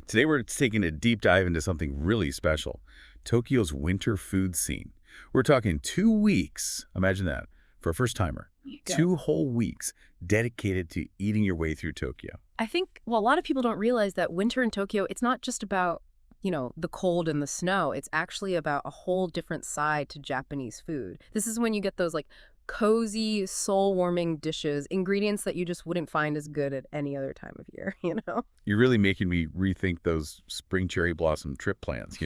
Today we're taking a deep dive into something really special, Tokyo's winter food scene. We're talking 2 weeks, imagine that, for a first-timer. 2 whole weeks dedicated to eating your way through Tokyo. I think, well, a lot of people don't realize that winter in Tokyo, it's not just about, the cold and the snow. It's actually about a whole different side to Japanese food. This is when you get those, cozy, soul-warming dishes, ingredients that you just wouldn't find as good at any other time of year, You're really making me rethink those spring cherry blossom trip plans,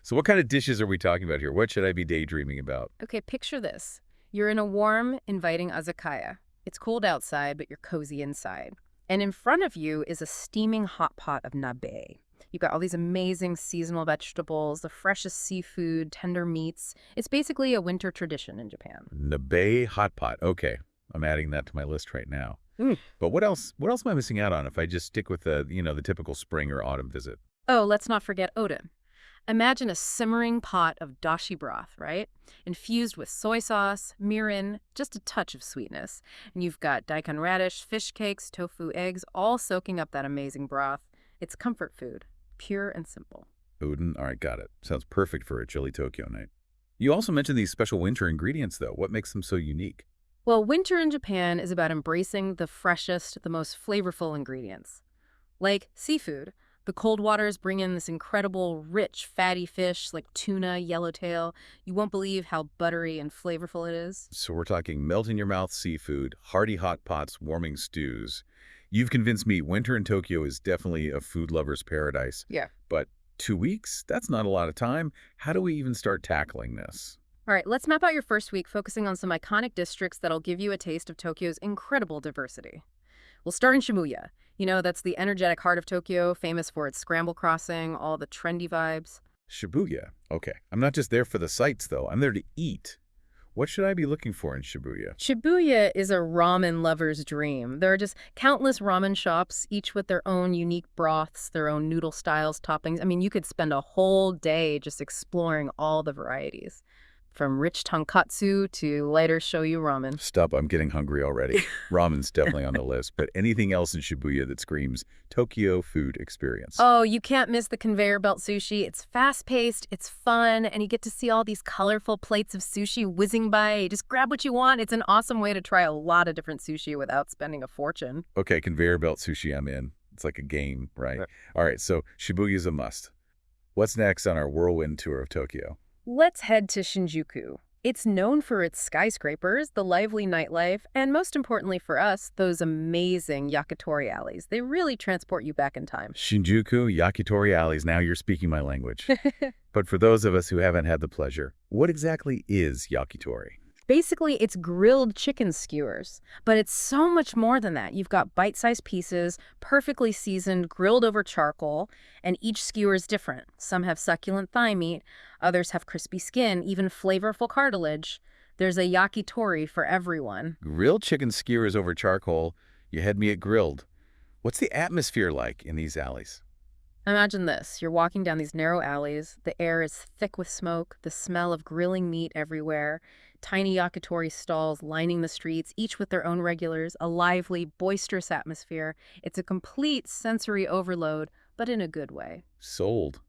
So what kind of dishes are we talking about here? What should I be daydreaming about? Okay, picture this. You're in a warm, inviting izakaya. It's cold outside, but you're cozy inside. And in front of you is a steaming hot pot of nabe. You've got all these amazing seasonal vegetables, the freshest seafood, tender meats. It's basically a winter tradition in Japan. Nabe hot pot. Okay, I'm adding that to my list right now. But what else am I missing out on if I just stick with the typical spring or autumn visit? Oh, let's not forget oden. Imagine a simmering pot of dashi broth, right? Infused with soy sauce, mirin, just a touch of sweetness. And you've got daikon radish, fish cakes, tofu, eggs, all soaking up that amazing broth. It's comfort food, pure and simple. Oden, all right, got it. Sounds perfect for a chilly Tokyo night. You also mentioned these special winter ingredients, though. What makes them so unique? Well, winter in Japan is about embracing the freshest, the most flavorful ingredients. Like seafood. The cold waters bring in this incredible, rich, fatty fish like tuna, yellowtail. You won't believe how buttery and flavorful it is. So we're talking melt-in-your-mouth seafood, hearty hot pots, warming stews. You've convinced me winter in Tokyo is definitely a food lover's paradise. Yeah. But 2 weeks? That's not a lot of time. How do we even start tackling this? All right, let's map out your first week focusing on some iconic districts that'll give you a taste of Tokyo's incredible diversity. We'll start in Shibuya. That's the energetic heart of Tokyo, famous for its scramble crossing, all the trendy vibes. Shibuya. Okay. I'm not just there for the sights, though. I'm there to eat. What should I be looking for in Shibuya? Shibuya is a ramen lover's dream. There are just countless ramen shops, each with their own unique broths, their own noodle styles, toppings. I mean, you could spend a whole day just exploring all the varieties. From rich tonkatsu to lighter shoyu ramen. Stop, I'm getting hungry already. Ramen's definitely on the list, but anything else in Shibuya that screams Tokyo food experience? Oh, you can't miss the conveyor belt sushi. It's fast-paced, it's fun, and you get to see all these colorful plates of sushi whizzing by. You just grab what you want. It's an awesome way to try a lot of different sushi without spending a fortune. Okay, conveyor belt sushi, I'm in. It's like a game, right? All right, so Shibuya's a must. What's next on our whirlwind tour of Tokyo? Let's head to Shinjuku. It's known for its skyscrapers, the lively nightlife, and most importantly for us, those amazing yakitori alleys. They really transport you back in time. Shinjuku, yakitori alleys, now you're speaking my language. But for those of us who haven't had the pleasure, what exactly is yakitori? Basically, it's grilled chicken skewers, but it's so much more than that. You've got bite-sized pieces, perfectly seasoned, grilled over charcoal, and each skewer is different. Some have succulent thigh meat, others have crispy skin, even flavorful cartilage. There's a yakitori for everyone. Grilled chicken skewers over charcoal. You had me at grilled. What's the atmosphere like in these alleys? Imagine this. You're walking down these narrow alleys. The air is thick with smoke, the smell of grilling meat everywhere. Tiny yakitori stalls lining the streets, each with their own regulars, a lively, boisterous atmosphere. It's a complete sensory overload, but in a good way. Sold.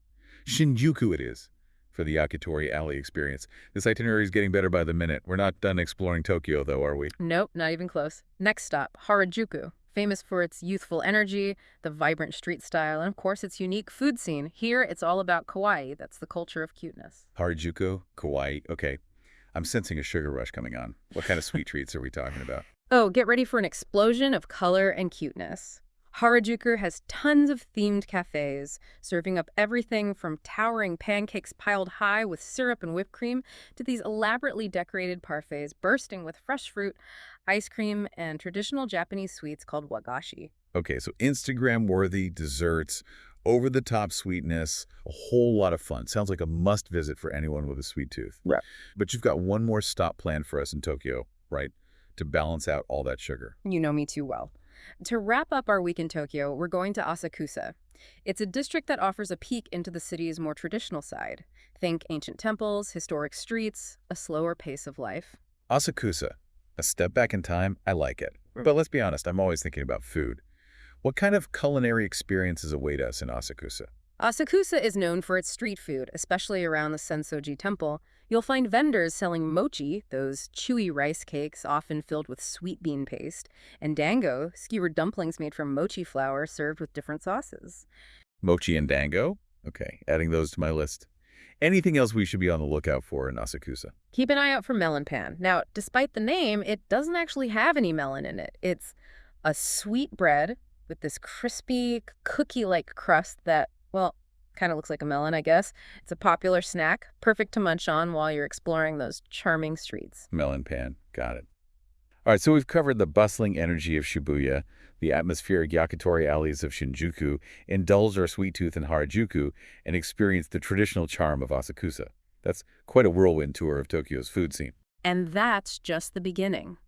Shinjuku it is for the yakitori alley experience. This itinerary is getting better by the minute. We're not done exploring Tokyo, though, are we? Nope, not even close. Next stop, Harajuku. Famous for its youthful energy, the vibrant street style, and of course its unique food scene. Here, it's all about kawaii. That's the culture of cuteness. Harajuku, kawaii, okay. I'm sensing a sugar rush coming on. What kind of sweet treats are we talking about? Oh, get ready for an explosion of color and cuteness. Harajuku has tons of themed cafes, serving up everything from towering pancakes piled high with syrup and whipped cream to these elaborately decorated parfaits bursting with fresh fruit, ice cream, and traditional Japanese sweets called wagashi. Okay, so Instagram-worthy desserts, over-the-top sweetness, a whole lot of fun. Sounds like a must-visit for anyone with a sweet tooth. Right. But you've got one more stop planned for us in Tokyo, right, to balance out all that sugar. You know me too well. To wrap up our week in Tokyo, we're going to Asakusa. It's a district that offers a peek into the city's more traditional side. Think ancient temples, historic streets, a slower pace of life. Asakusa, a step back in time, I like it. But let's be honest, I'm always thinking about food. What kind of culinary experiences await us in Asakusa? Asakusa is known for its street food, especially around the Sensoji Temple. You'll find vendors selling mochi, those chewy rice cakes often filled with sweet bean paste, and dango, skewered dumplings made from mochi flour served with different sauces. Mochi and dango? Okay, adding those to my list. Anything else we should be on the lookout for in Asakusa? Keep an eye out for melon pan. Now, despite the name, it doesn't actually have any melon in it. It's a sweet bread with this crispy, cookie-like crust that, well, kind of looks like a melon, I guess. It's a popular snack, perfect to munch on while you're exploring those charming streets. Melon pan. Got it. All right, so we've covered the bustling energy of Shibuya, the atmospheric yakitori alleys of Shinjuku, indulged our sweet tooth in Harajuku, and experienced the traditional charm of Asakusa. That's quite a whirlwind tour of Tokyo's food scene. And that's just the beginning.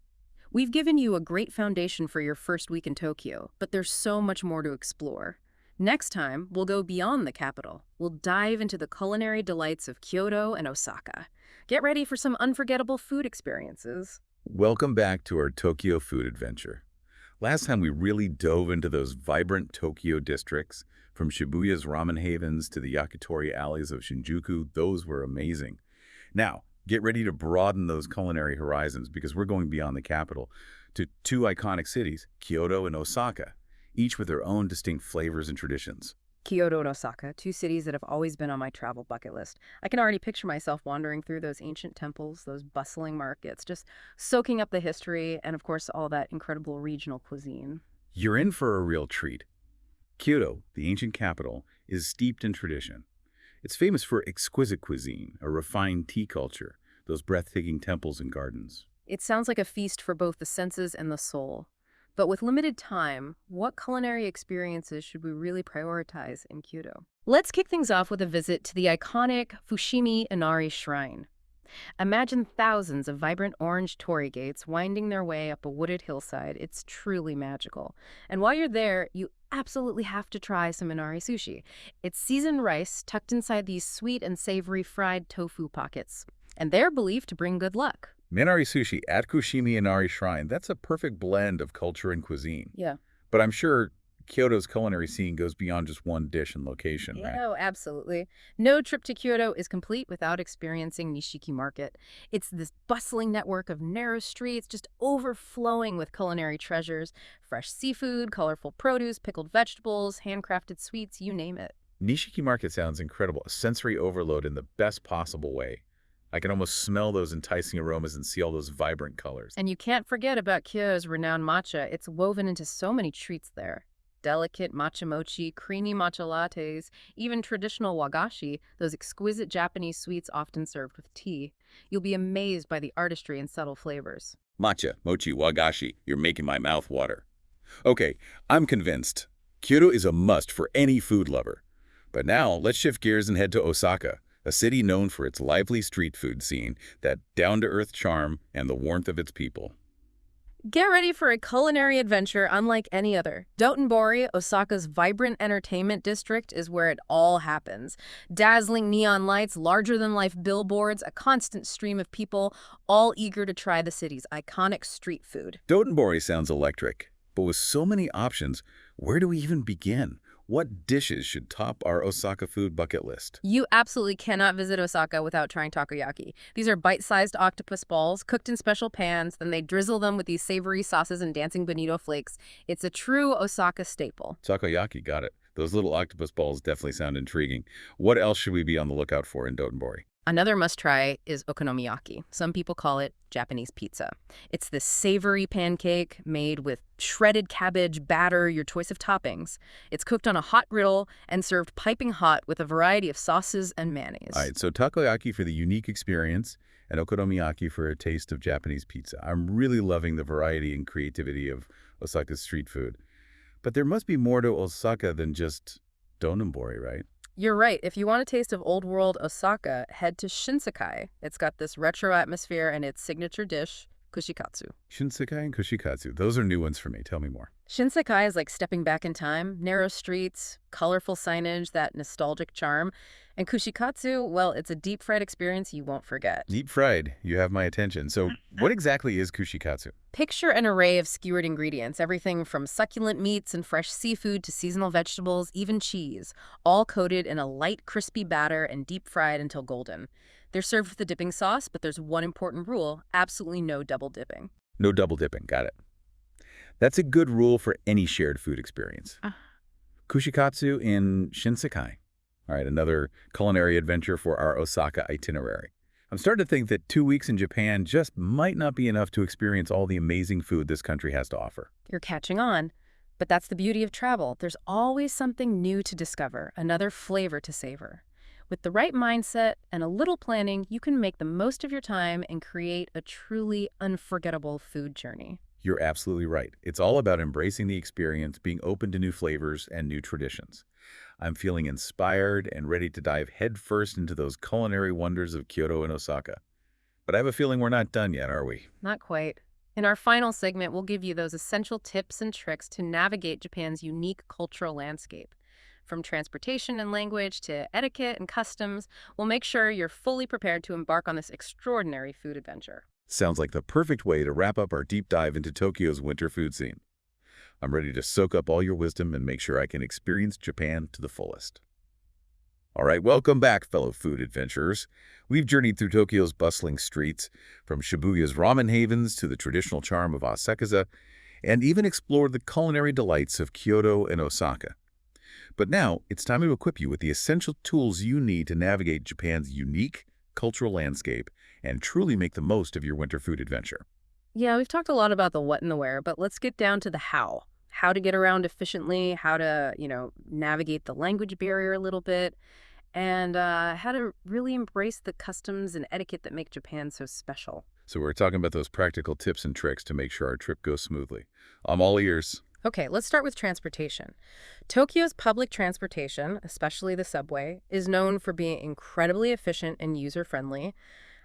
We've given you a great foundation for your first week in Tokyo, but there's so much more to explore. Next time, we'll go beyond the capital. We'll dive into the culinary delights of Kyoto and Osaka. Get ready for some unforgettable food experiences. Welcome back to our Tokyo food adventure. Last time we really dove into those vibrant Tokyo districts, from Shibuya's ramen havens to the yakitori alleys of Shinjuku. Those were amazing. Now, get ready to broaden those culinary horizons because we're going beyond the capital to two iconic cities, Kyoto and Osaka, each with their own distinct flavors and traditions. Kyoto and Osaka, two cities that have always been on my travel bucket list. I can already picture myself wandering through those ancient temples, those bustling markets, just soaking up the history and, of course, all that incredible regional cuisine. You're in for a real treat. Kyoto, the ancient capital, is steeped in tradition. It's famous for exquisite cuisine, a refined tea culture, those breathtaking temples and gardens. It sounds like a feast for both the senses and the soul. But with limited time, what culinary experiences should we really prioritize in Kyoto? Let's kick things off with a visit to the iconic Fushimi Inari Shrine. Imagine thousands of vibrant orange torii gates winding their way up a wooded hillside. It's truly magical. And while you're there, you absolutely have to try some Inari sushi. It's seasoned rice tucked inside these sweet and savory fried tofu pockets. And they're believed to bring good luck. Minari sushi at Fushimi Inari Shrine, that's a perfect blend of culture and cuisine. Yeah. But I'm sure Kyoto's culinary scene goes beyond just one dish and location, right? Oh, absolutely. No trip to Kyoto is complete without experiencing Nishiki Market. It's this bustling network of narrow streets just overflowing with culinary treasures, fresh seafood, colorful produce, pickled vegetables, handcrafted sweets, you name it. Nishiki Market sounds incredible, a sensory overload in the best possible way. I can almost smell those enticing aromas and see all those vibrant colors. And you can't forget about Kyoto's renowned matcha. It's woven into so many treats there. Delicate matcha mochi, creamy matcha lattes, even traditional wagashi, those exquisite Japanese sweets often served with tea. You'll be amazed by the artistry and subtle flavors. Matcha, mochi, wagashi, you're making my mouth water. Okay, I'm convinced. Kyoto is a must for any food lover. But now, let's shift gears and head to Osaka, a city known for its lively street food scene, that down-to-earth charm, and the warmth of its people. Get ready for a culinary adventure unlike any other. Dotonbori, Osaka's vibrant entertainment district, is where it all happens. Dazzling neon lights, larger-than-life billboards, a constant stream of people, all eager to try the city's iconic street food. Dotonbori sounds electric, but with so many options, where do we even begin? What dishes should top our Osaka food bucket list? You absolutely cannot visit Osaka without trying takoyaki. These are bite-sized octopus balls cooked in special pans, then they drizzle them with these savory sauces and dancing bonito flakes. It's a true Osaka staple. Takoyaki, got it. Those little octopus balls definitely sound intriguing. What else should we be on the lookout for in Dotonbori? Another must-try is okonomiyaki. Some people call it Japanese pizza. It's this savory pancake made with shredded cabbage, batter, your choice of toppings. It's cooked on a hot griddle and served piping hot with a variety of sauces and mayonnaise. All right, so takoyaki for the unique experience and okonomiyaki for a taste of Japanese pizza. I'm really loving the variety and creativity of Osaka's street food. But there must be more to Osaka than just Dotonbori, right? You're right. If you want a taste of old-world Osaka, head to Shinsekai. It's got this retro atmosphere and its signature dish, kushikatsu. Shinsekai and kushikatsu. Those are new ones for me. Tell me more. Shinsekai is like stepping back in time, narrow streets, colorful signage, that nostalgic charm. And kushikatsu, well, it's a deep-fried experience you won't forget. Deep fried. You have my attention. So what exactly is kushikatsu? Picture an array of skewered ingredients, everything from succulent meats and fresh seafood to seasonal vegetables, even cheese, all coated in a light, crispy batter and deep-fried until golden. They're served with a dipping sauce, but there's one important rule: absolutely no double dipping. No double dipping. Got it. That's a good rule for any shared food experience. Kushikatsu in Shinsekai. All right, another culinary adventure for our Osaka itinerary. I'm starting to think that 2 weeks in Japan just might not be enough to experience all the amazing food this country has to offer. You're catching on. But that's the beauty of travel. There's always something new to discover, another flavor to savor. With the right mindset and a little planning, you can make the most of your time and create a truly unforgettable food journey. You're absolutely right. It's all about embracing the experience, being open to new flavors and new traditions. I'm feeling inspired and ready to dive headfirst into those culinary wonders of Kyoto and Osaka. But I have a feeling we're not done yet, are we? Not quite. In our final segment, we'll give you those essential tips and tricks to navigate Japan's unique cultural landscape. From transportation and language to etiquette and customs, we'll make sure you're fully prepared to embark on this extraordinary food adventure. Sounds like the perfect way to wrap up our deep dive into Tokyo's winter food scene. I'm ready to soak up all your wisdom and make sure I can experience Japan to the fullest. All right, welcome back, fellow food adventurers. We've journeyed through Tokyo's bustling streets, from Shibuya's ramen havens to the traditional charm of Asakusa, and even explored the culinary delights of Kyoto and Osaka. But now, it's time to equip you with the essential tools you need to navigate Japan's unique cultural landscape and truly make the most of your winter food adventure. Yeah, we've talked a lot about the what and the where, but let's get down to the how. How to get around efficiently, how to, navigate the language barrier a little bit, and how to really embrace the customs and etiquette that make Japan so special. So we're talking about those practical tips and tricks to make sure our trip goes smoothly. I'm all ears. Okay, let's start with transportation. Tokyo's public transportation, especially the subway, is known for being incredibly efficient and user-friendly.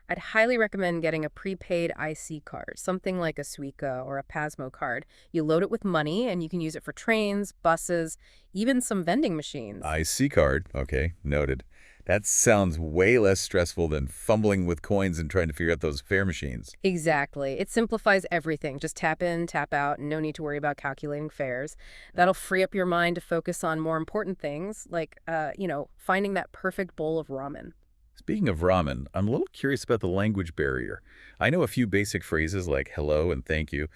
I'd highly recommend getting a prepaid IC card, something like a Suica or a Pasmo card. You load it with money, and you can use it for trains, buses, even some vending machines. IC card. Okay, noted. That sounds way less stressful than fumbling with coins and trying to figure out those fare machines. Exactly. It simplifies everything. Just tap in, tap out, and no need to worry about calculating fares. That'll free up your mind to focus on more important things, like, finding that perfect bowl of ramen. Speaking of ramen, I'm a little curious about the language barrier. I know a few basic phrases like hello and thank you,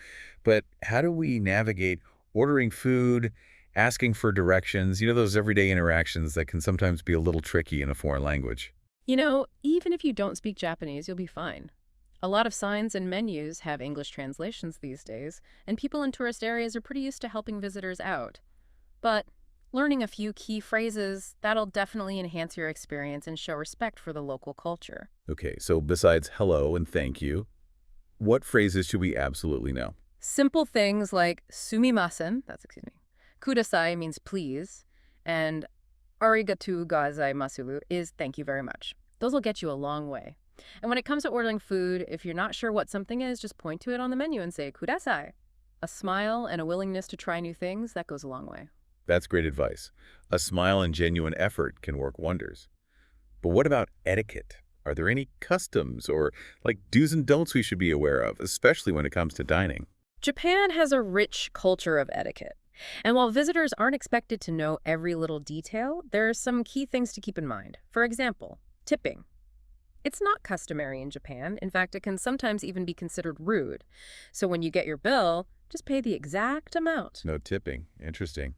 but how do we navigate ordering food, asking for directions, those everyday interactions that can sometimes be a little tricky in a foreign language? Even if you don't speak Japanese, you'll be fine. A lot of signs and menus have English translations these days, and people in tourist areas are pretty used to helping visitors out. But learning a few key phrases, that'll definitely enhance your experience and show respect for the local culture. Okay, so besides hello and thank you, what phrases should we absolutely know? Simple things like sumimasen, kudasai means please, and arigatou gozaimasu is thank you very much. Those will get you a long way. And when it comes to ordering food, if you're not sure what something is, just point to it on the menu and say kudasai. A smile and a willingness to try new things, that goes a long way. That's great advice. A smile and genuine effort can work wonders. But what about etiquette? Are there any customs or do's and don'ts we should be aware of, especially when it comes to dining? Japan has a rich culture of etiquette. And while visitors aren't expected to know every little detail, there are some key things to keep in mind. For example, tipping. It's not customary in Japan. In fact, it can sometimes even be considered rude. So when you get your bill, just pay the exact amount. No tipping. Interesting.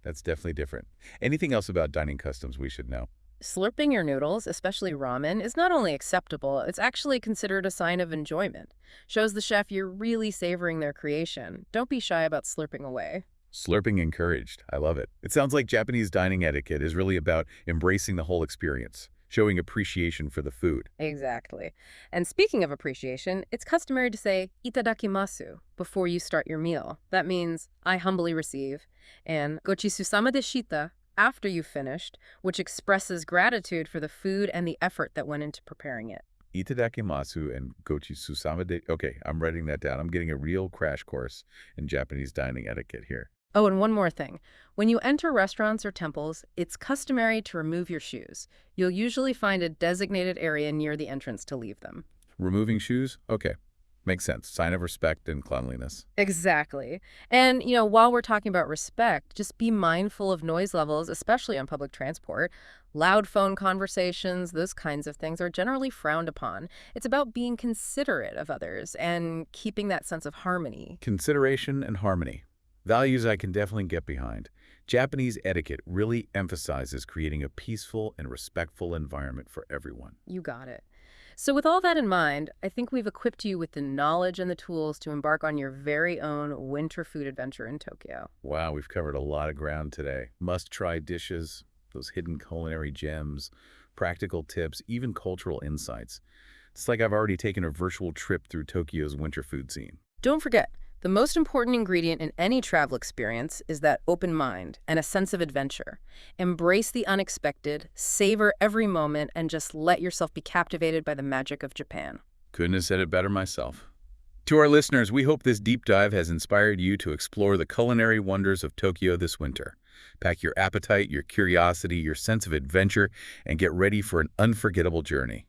That's definitely different. Anything else about dining customs we should know? Slurping your noodles, especially ramen, is not only acceptable, it's actually considered a sign of enjoyment. Shows the chef you're really savoring their creation. Don't be shy about slurping away. Slurping encouraged. I love it. It sounds like Japanese dining etiquette is really about embracing the whole experience, showing appreciation for the food. Exactly. And speaking of appreciation, it's customary to say itadakimasu before you start your meal. That means I humbly receive, and gochisusama deshita after you've finished, which expresses gratitude for the food and the effort that went into preparing it. Itadakimasu and Gochi Susama de... Okay, I'm writing that down. I'm getting a real crash course in Japanese dining etiquette here. Oh, and one more thing. When you enter restaurants or temples, it's customary to remove your shoes. You'll usually find a designated area near the entrance to leave them. Removing shoes? Okay. Makes sense. Sign of respect and cleanliness. Exactly. And, while we're talking about respect, just be mindful of noise levels, especially on public transport. Loud phone conversations, those kinds of things are generally frowned upon. It's about being considerate of others and keeping that sense of harmony. Consideration and harmony. Values I can definitely get behind. Japanese etiquette really emphasizes creating a peaceful and respectful environment for everyone. You got it. So with all that in mind, I think we've equipped you with the knowledge and the tools to embark on your very own winter food adventure in Tokyo. Wow, we've covered a lot of ground today. Must-try dishes, those hidden culinary gems, practical tips, even cultural insights. It's like I've already taken a virtual trip through Tokyo's winter food scene. Don't forget, the most important ingredient in any travel experience is that open mind and a sense of adventure. Embrace the unexpected, savor every moment, and just let yourself be captivated by the magic of Japan. Couldn't have said it better myself. To our listeners, we hope this deep dive has inspired you to explore the culinary wonders of Tokyo this winter. Pack your appetite, your curiosity, your sense of adventure, and get ready for an unforgettable journey.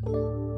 go.